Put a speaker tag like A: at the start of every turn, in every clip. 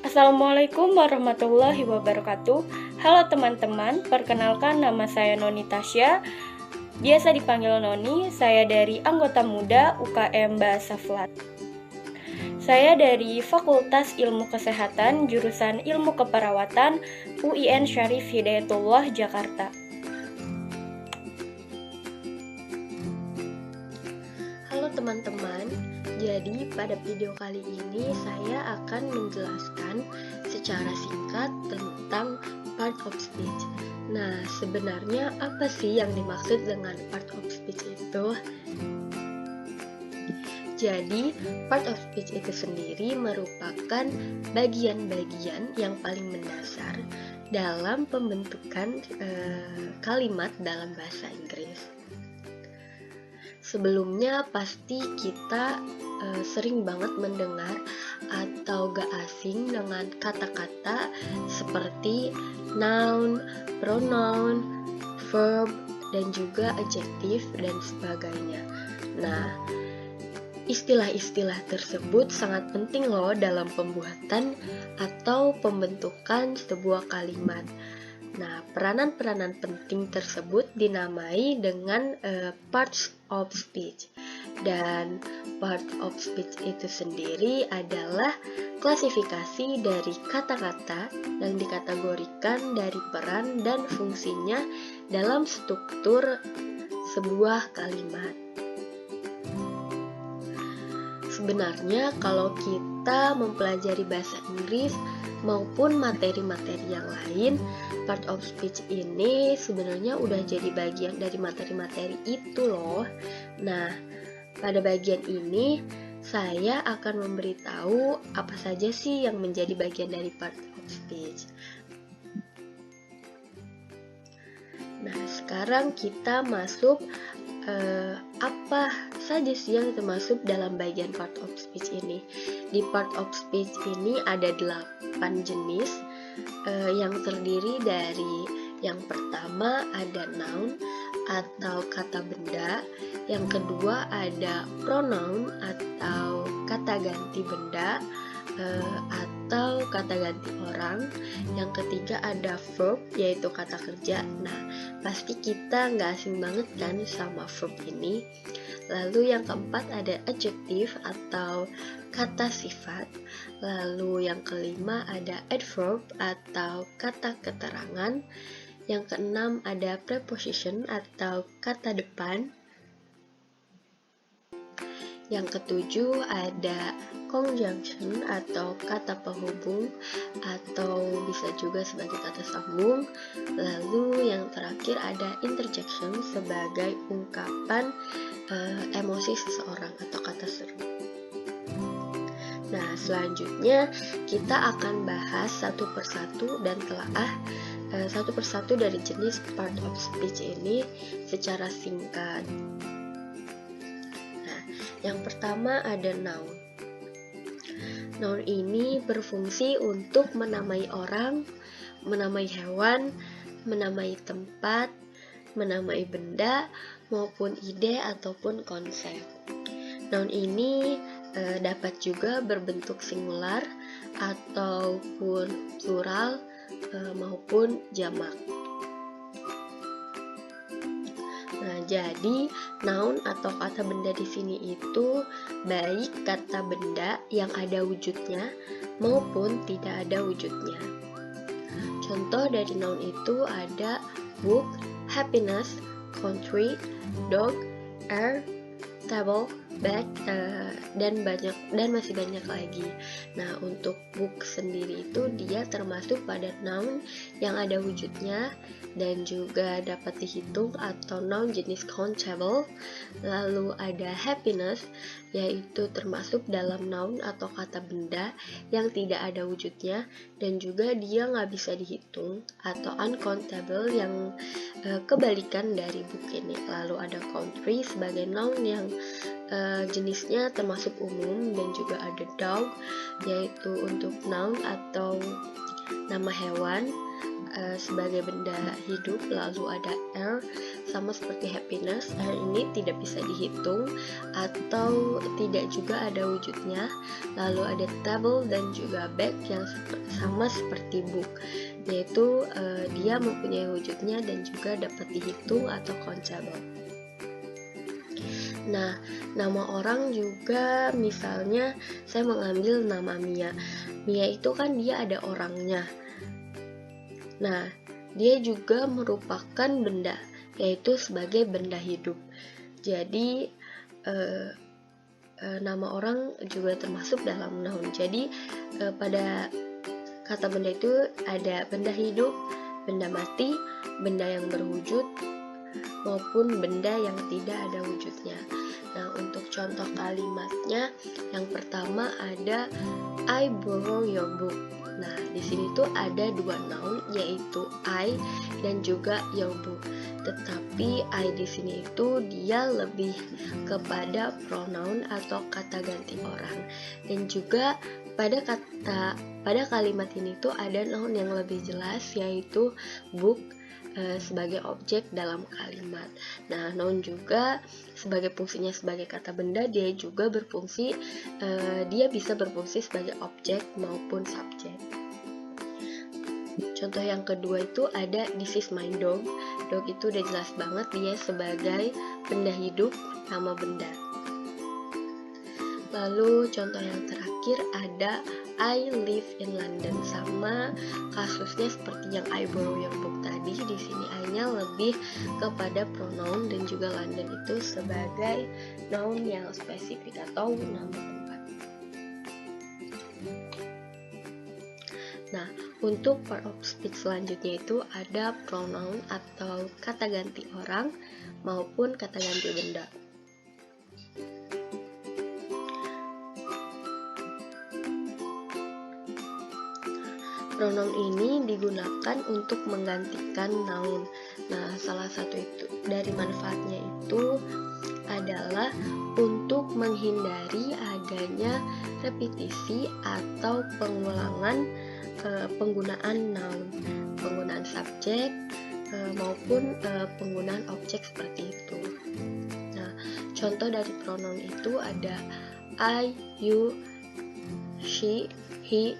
A: Assalamualaikum warahmatullahi wabarakatuh. Halo teman-teman, perkenalkan nama saya Noni Tasya. Biasa dipanggil Noni, saya dari anggota muda UKM Bahasa Flat. Saya dari Fakultas Ilmu Kesehatan, jurusan Ilmu Keperawatan, UIN Syarif Hidayatullah, Jakarta. Halo teman-teman, jadi pada video kali ini saya akan menjelaskan secara singkat tentang part of speech. Nah, sebenarnya apa sih yang dimaksud dengan part of speech itu? Jadi, part of speech itu sendiri merupakan bagian-bagian yang paling mendasar dalam pembentukan kalimat dalam bahasa Inggris. Sebelumnya pasti kita sering banget mendengar atau gak asing dengan kata-kata seperti noun, pronoun, verb, dan juga adjective dan sebagainya. Nah, istilah-istilah tersebut sangat penting loh dalam pembuatan atau pembentukan sebuah kalimat. Nah, peranan-peranan penting tersebut dinamai dengan parts of speech. Dan part of speech itu sendiri adalah klasifikasi dari kata-kata yang dikategorikan dari peran dan fungsinya dalam struktur sebuah kalimat. Sebenarnya kalau kita mempelajari bahasa Inggris maupun materi-materi yang lain, part of speech ini sebenarnya udah jadi bagian dari materi-materi itu loh. Nah, pada bagian ini saya akan memberitahu apa saja sih yang menjadi bagian dari part of speech. Nah, sekarang kita masuk apa saja sih yang termasuk dalam bagian part of speech ini. Di part of speech ini ada 8 jenis yang terdiri dari yang pertama ada noun atau kata benda, yang kedua ada pronoun atau kata ganti benda atau kata ganti orang, yang ketiga ada verb yaitu kata kerja. Nah, pasti kita nggak asing banget kan sama verb ini. Lalu yang keempat ada adjective atau kata sifat. Lalu yang kelima ada adverb atau kata keterangan. Yang keenam ada preposition atau kata depan. Yang ketujuh ada conjunction atau kata penghubung atau bisa juga sebagai kata sambung. Lalu yang terakhir ada interjection sebagai ungkapan emosi seseorang atau kata seru. Nah, selanjutnya kita akan bahas satu persatu dan telaah satu persatu dari jenis part of speech ini secara singkat. Nah, yang pertama ada noun. Noun ini berfungsi untuk menamai orang, menamai hewan, menamai tempat, menamai benda, maupun ide ataupun konsep. Noun ini dapat juga berbentuk singular ataupun plural maupun jamak. Nah, jadi noun atau kata benda di sini itu baik kata benda yang ada wujudnya maupun tidak ada wujudnya. Contoh dari noun itu ada book, happiness, country, dog, air, table, bag, dan masih banyak lagi. Nah, untuk book sendiri itu dia termasuk pada noun yang ada wujudnya dan juga dapat dihitung atau noun jenis countable. Lalu ada happiness, yaitu termasuk dalam noun atau kata benda yang tidak ada wujudnya dan juga dia nggak bisa dihitung, atau uncountable yang kebalikan dari book ini. Lalu ada country sebagai noun yang jenisnya termasuk umum, dan juga ada dog yaitu untuk noun atau nama hewan sebagai benda hidup, lalu ada air, sama seperti happiness. Air ini tidak bisa dihitung atau tidak juga ada wujudnya. Lalu ada table dan juga bag yang sama seperti book, yaitu dia mempunyai wujudnya dan juga dapat dihitung atau countable. Nah, nama orang juga, misalnya saya mengambil nama Mia. Mia itu kan dia ada orangnya. Nah, dia juga merupakan benda, yaitu sebagai benda hidup. Jadi, nama orang juga termasuk dalam noun. Jadi, pada kata benda itu ada benda hidup, benda mati, benda yang berwujud, maupun benda yang tidak ada wujudnya. Nah, untuk contoh kalimatnya, yang pertama ada I borrow your book. Nah, di sini tuh ada dua noun, yaitu I dan juga your book. Tetapi I di sini itu dia lebih kepada pronoun atau kata ganti orang. Dan juga pada kalimat ini tuh ada noun yang lebih jelas, yaitu book sebagai objek dalam kalimat. Nah, noun juga sebagai fungsinya sebagai kata benda, dia juga berfungsi, dia bisa berfungsi sebagai objek maupun subjek. Contoh yang kedua itu ada this is my dog. Dog itu udah jelas banget dia sebagai benda hidup, nama benda. Lalu contoh yang terakhir ada I live in London. Sama kasusnya seperti yang I borrow your book tadi, di sini I-nya lebih kepada pronoun dan juga London itu sebagai noun yang spesifik atau nama tempat. Nah, untuk part of speech selanjutnya itu ada pronoun atau kata ganti orang maupun kata ganti benda. Pronoun ini digunakan untuk menggantikan noun. Nah, salah satu itu dari manfaatnya itu adalah untuk menghindari adanya repetisi atau pengulangan penggunaan noun, penggunaan subjek maupun penggunaan objek seperti itu. Nah, contoh dari pronoun itu ada I, you, she, he,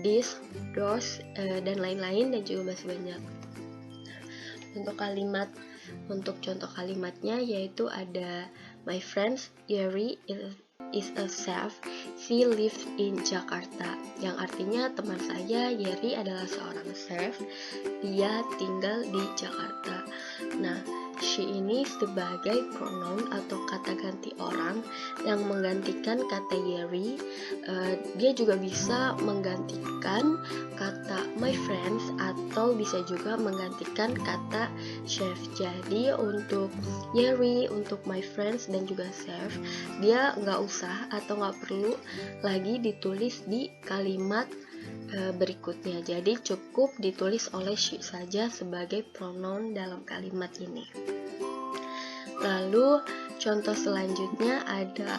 A: this, those, dan lain-lain, dan juga masih banyak. Untuk contoh kalimatnya yaitu ada my friend Yeri is a chef. She lives in Jakarta. Yang artinya teman saya Yeri adalah seorang chef. Dia tinggal di Jakarta. Nah, she ini sebagai pronoun atau kata ganti orang yang menggantikan kata Yeri. Dia juga bisa menggantikan kata my friends atau bisa juga menggantikan kata chef. Jadi untuk Yeri, untuk my friends dan juga chef, dia nggak usah atau nggak perlu lagi ditulis di kalimat berikutnya. Jadi cukup ditulis oleh she saja sebagai pronoun dalam kalimat ini. Lalu contoh selanjutnya ada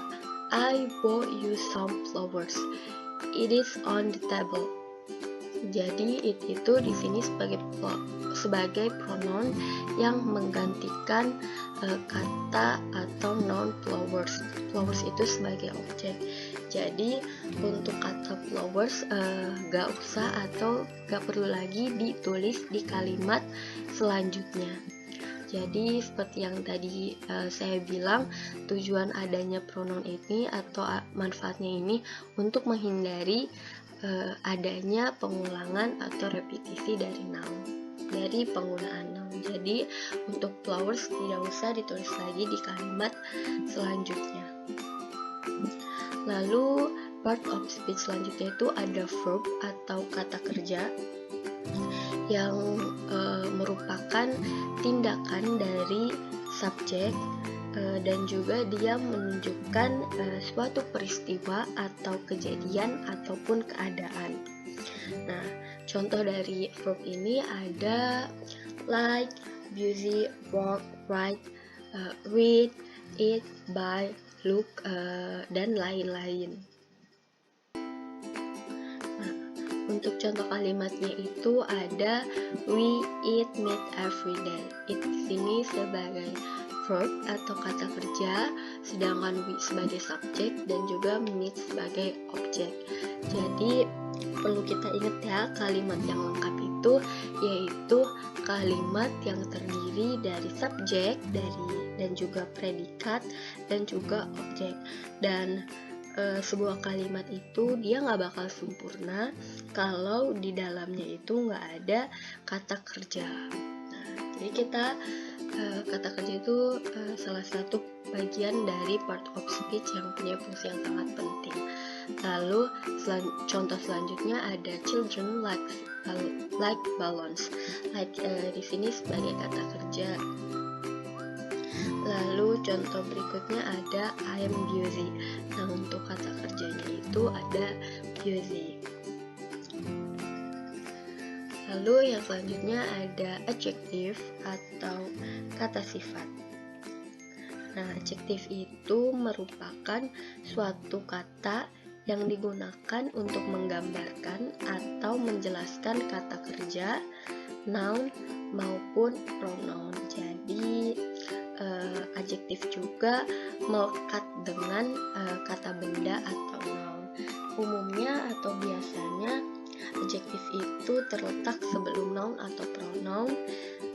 A: I bought you some flowers. It is on the table. Jadi it itu di sini sebagai pronoun yang menggantikan kata atau noun flowers. Flowers itu sebagai objek. Jadi untuk kata flowers gak usah atau gak perlu lagi ditulis di kalimat selanjutnya. Jadi seperti yang tadi saya bilang, tujuan adanya pronoun ini atau manfaatnya ini untuk menghindari adanya pengulangan atau repetisi dari noun, dari penggunaan noun. Jadi untuk flowers tidak usah ditulis lagi di kalimat selanjutnya. Lalu part of speech selanjutnya itu ada verb atau kata kerja yang merupakan tindakan dari subjek dan juga dia menunjukkan suatu peristiwa atau kejadian ataupun keadaan. Nah, contoh dari verb ini ada like, busy, work, write, read, eat, buy, look, dan lain-lain. Nah, untuk contoh kalimatnya itu ada we eat meat every day. Eat di sini sebagai verb atau kata kerja, sedangkan we sebagai subjek dan juga meat sebagai objek. Jadi perlu kita ingat ya, kalimat yang lengkap itu yaitu kalimat yang terdiri dari subjek, dan juga predikat dan juga objek. Dan sebuah kalimat itu dia nggak bakal sempurna kalau di dalamnya itu nggak ada kata kerja. Nah, jadi kata kerja itu salah satu bagian dari part of speech yang punya fungsi yang sangat penting. Lalu contoh selanjutnya ada children like balloons. Like di sini sebagai kata kerja. Lalu contoh berikutnya ada I am busy. Nah, untuk kata kerjanya itu ada busy. Lalu yang selanjutnya ada adjective atau kata sifat. Nah, adjective itu merupakan suatu kata yang digunakan untuk menggambarkan atau menjelaskan kata kerja, noun maupun pronoun. Jadi adjektif juga melekat dengan kata benda atau noun. Umumnya atau biasanya adjektif itu terletak sebelum noun atau pronoun.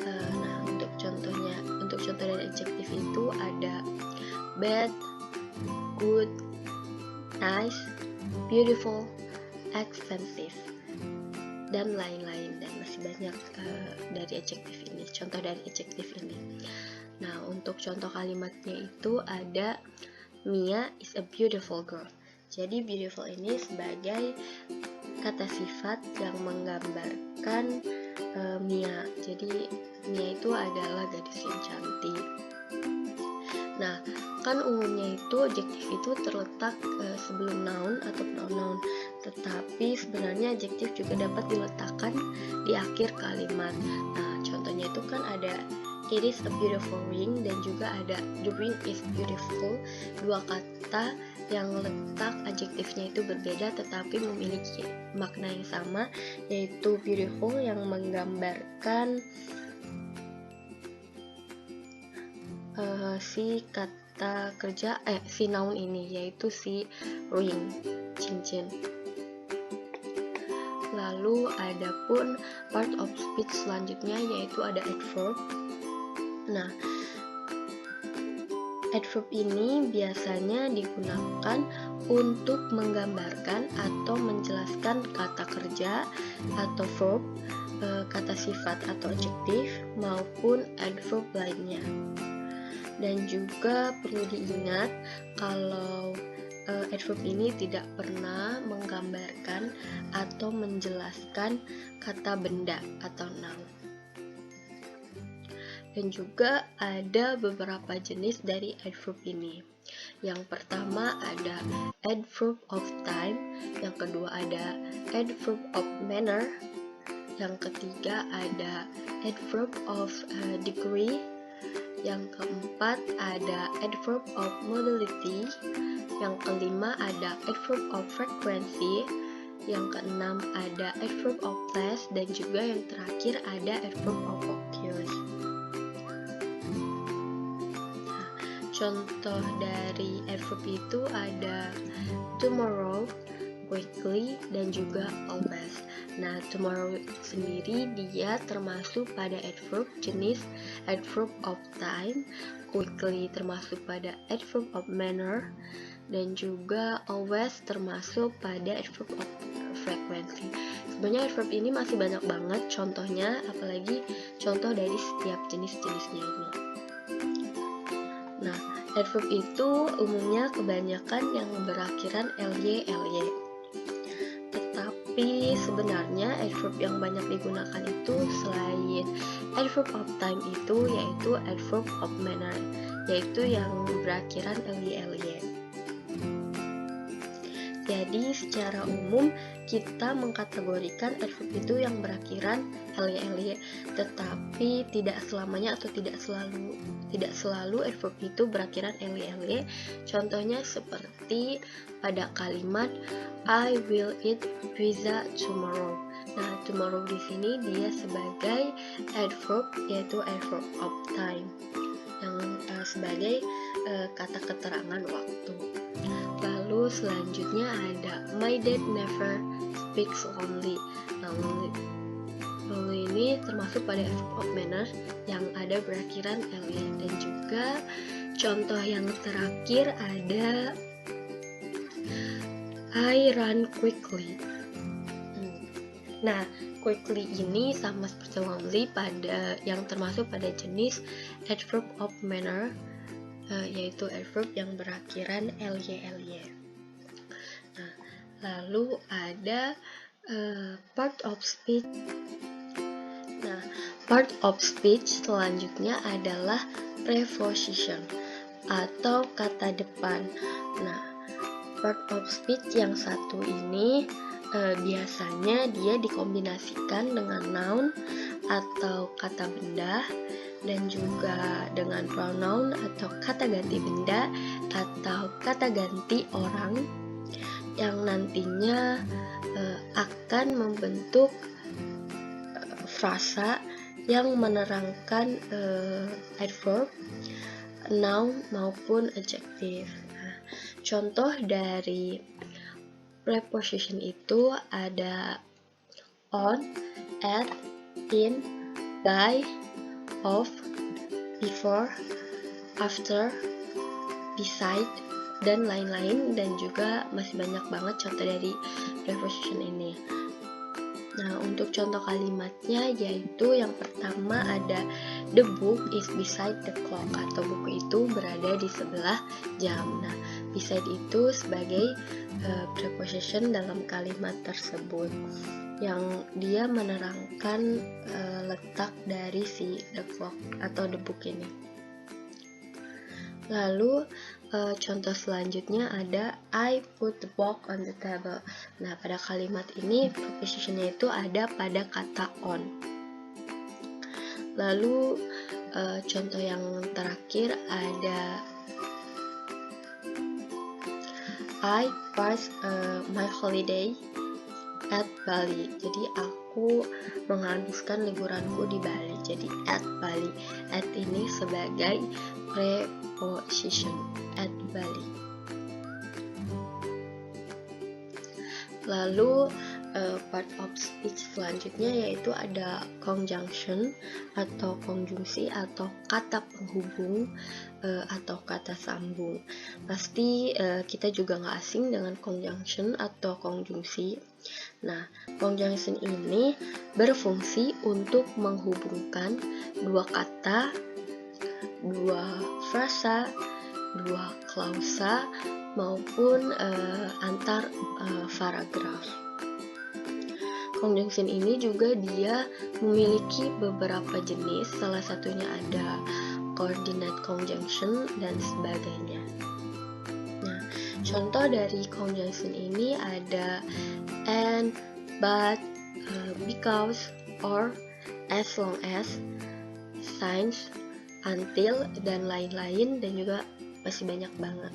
A: Nah, untuk contoh dari adjektif itu ada bad, good, nice, beautiful, expensive, dan lain-lain, dan masih banyak dari adjektif ini. Contoh dari adjektif ini. Nah, untuk contoh kalimatnya itu ada Mia is a beautiful girl. Jadi beautiful ini sebagai kata sifat yang menggambarkan Mia. Jadi Mia itu adalah gadis yang cantik. Nah, kan umumnya itu adjektif itu terletak sebelum noun atau pronoun, tetapi sebenarnya adjektif juga dapat diletakkan di akhir kalimat. Nah, contohnya itu kan ada it is a beautiful ring dan juga ada the ring is beautiful. Dua kata yang letak adjektifnya itu berbeda tetapi memiliki makna yang sama, yaitu beautiful yang menggambarkan si kata kerja si noun ini, yaitu si ring, cincin. Lalu ada pun part of speech selanjutnya yaitu ada adverb. Nah, adverb ini biasanya digunakan untuk menggambarkan atau menjelaskan kata kerja atau verb, kata sifat atau adjektif maupun adverb lainnya. Dan juga perlu diingat kalau adverb ini tidak pernah menggambarkan atau menjelaskan kata benda atau noun. Dan juga ada beberapa jenis dari adverb ini. Yang pertama ada adverb of time, yang kedua ada adverb of manner, yang ketiga ada adverb of degree, yang keempat ada adverb of modality, yang kelima ada adverb of frequency, yang keenam ada adverb of place, dan juga yang terakhir ada adverb of occurs. Nah, contoh dari adverb itu ada tomorrow, quickly, dan juga always. Nah, tomorrow sendiri dia termasuk pada adverb jenis adverb of time, quickly termasuk pada adverb of manner, dan juga always termasuk pada adverb of frequency. Sebenarnya adverb ini masih banyak banget contohnya, apalagi contoh dari setiap jenis-jenisnya ini. Nah, adverb itu umumnya kebanyakan yang berakhiran ly, ly. Tapi sebenarnya adverb yang banyak digunakan itu selain adverb of time itu yaitu adverb of manner, yaitu yang berakhiran ly, ly. Jadi secara umum kita mengkategorikan adverb itu yang berakhiran ly, tetapi tidak selamanya atau tidak selalu adverb itu berakhiran ly. Contohnya seperti pada kalimat I will eat pizza tomorrow. Nah, tomorrow di sini dia sebagai adverb, yaitu adverb of time yang sebagai kata keterangan waktu. Lalu selanjutnya ada my dad never speaks lonely. Nah, lonely ini termasuk pada adverb of manner yang ada berakhiran ly. Dan juga contoh yang terakhir ada I run quickly. Nah, quickly ini sama seperti lonely pada yang termasuk pada jenis adverb of manner, yaitu adverb yang berakhiran ly. Nah, lalu ada part of speech. Nah, part of speech selanjutnya adalah preposition atau kata depan. Nah, part of speech yang satu ini biasanya dia dikombinasikan dengan noun atau kata benda, dan juga dengan pronoun atau kata ganti benda atau kata ganti orang yang nantinya akan membentuk frasa yang menerangkan adverb, noun maupun adjective. Nah, contoh dari preposition itu ada on, at, in, by, of, before, after, beside, dan lain-lain, dan juga masih banyak banget contoh dari preposition ini. Nah, untuk contoh kalimatnya yaitu yang pertama ada the book is beside the clock, atau buku itu berada di sebelah jam. Nah, beside itu sebagai preposition dalam kalimat tersebut yang dia menerangkan letak dari si the clock atau the book ini. Lalu contoh selanjutnya ada I put the book on the table. Nah, pada kalimat ini prepositionnya itu ada pada kata on. Lalu contoh yang terakhir ada I passed my holiday at Bali. Jadi aku menghabiskan liburanku di Bali. Jadi at Bali. At ini sebagai preposition at Bali. Lalu part of speech selanjutnya yaitu ada conjunction atau konjungsi atau kata penghubung atau kata sambung. Pasti kita juga nggak asing dengan conjunction atau konjungsi. Nah, conjunction ini berfungsi untuk menghubungkan dua kata, dua frasa, dua klausa maupun antar paragraf. Conjunction ini juga dia memiliki beberapa jenis, salah satunya ada coordinate conjunction dan sebagainya. Nah, contoh dari conjunction ini ada and, but, because, or, as long as, since, until, dan lain-lain, dan juga masih banyak banget.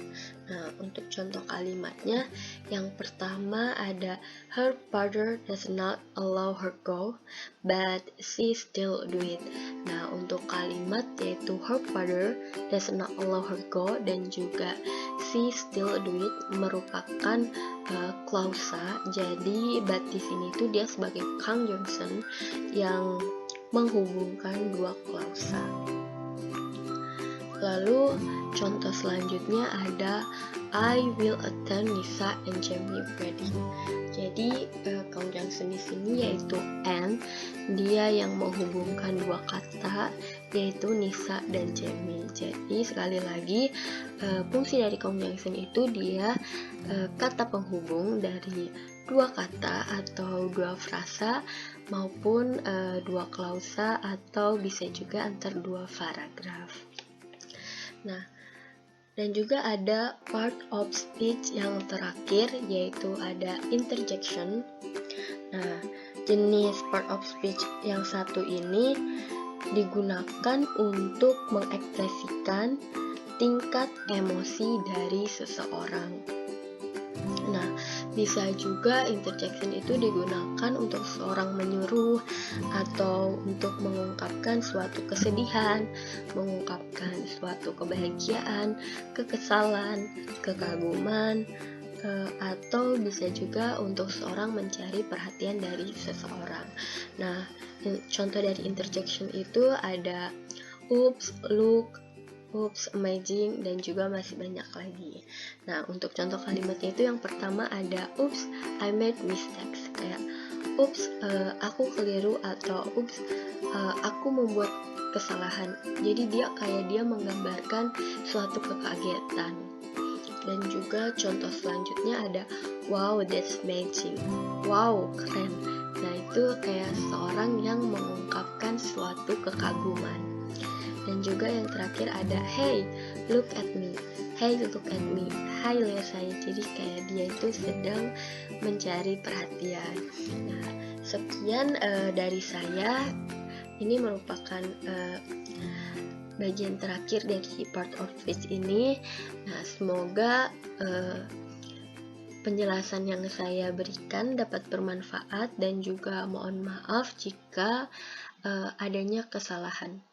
A: Nah, untuk contoh kalimatnya yang pertama ada her father does not allow her go, but she still do it. Nah, untuk kalimat yaitu her father does not allow her go dan juga she still do it merupakan klausa. Jadi but di sini tuh dia sebagai conjunction yang menghubungkan dua klausa. Lalu contoh selanjutnya ada I will attend Nisa and Jamie wedding. Jadi conjunction di sini yaitu and, dia yang menghubungkan dua kata yaitu Nisa dan Jamie. Jadi sekali lagi fungsi dari conjunction itu dia kata penghubung dari dua kata atau dua frasa maupun dua klausa atau bisa juga antar dua paragraf. Nah, Dan juga ada part of speech yang terakhir, yaitu ada interjection. Nah, jenis part of speech yang satu ini digunakan untuk mengekspresikan tingkat emosi dari seseorang. Nah, bisa juga interjection itu digunakan untuk seorang menyuruh atau untuk mengungkapkan suatu kesedihan, mengungkapkan suatu kebahagiaan, kekesalan, kekaguman, atau bisa juga untuk seorang mencari perhatian dari seseorang. Nah, contoh dari interjection itu ada oops, look, oops, amazing, dan juga masih banyak lagi. Nah, untuk contoh kalimatnya itu yang pertama ada oops, I made mistakes. Kayak oops, aku keliru, atau oops, aku membuat kesalahan. Jadi dia menggambarkan suatu kekagetan. Dan juga contoh selanjutnya ada wow, that's amazing. Wow, keren. Nah, itu kayak seorang yang mengungkapkan suatu kekaguman. Dan juga yang terakhir ada hey, look at me. Hey, look at me. Hai, lihat saya. Jadi kayak dia itu sedang mencari perhatian. Nah, sekian dari saya. Ini merupakan bagian terakhir dari part of speech ini. Nah, semoga penjelasan yang saya berikan dapat bermanfaat, dan juga mohon maaf jika adanya kesalahan.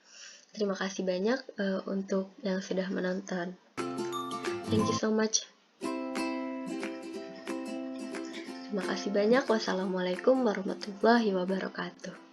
A: Terima kasih banyak untuk yang sudah menonton. Thank you so much. Terima kasih banyak. Wassalamualaikum warahmatullahi wabarakatuh.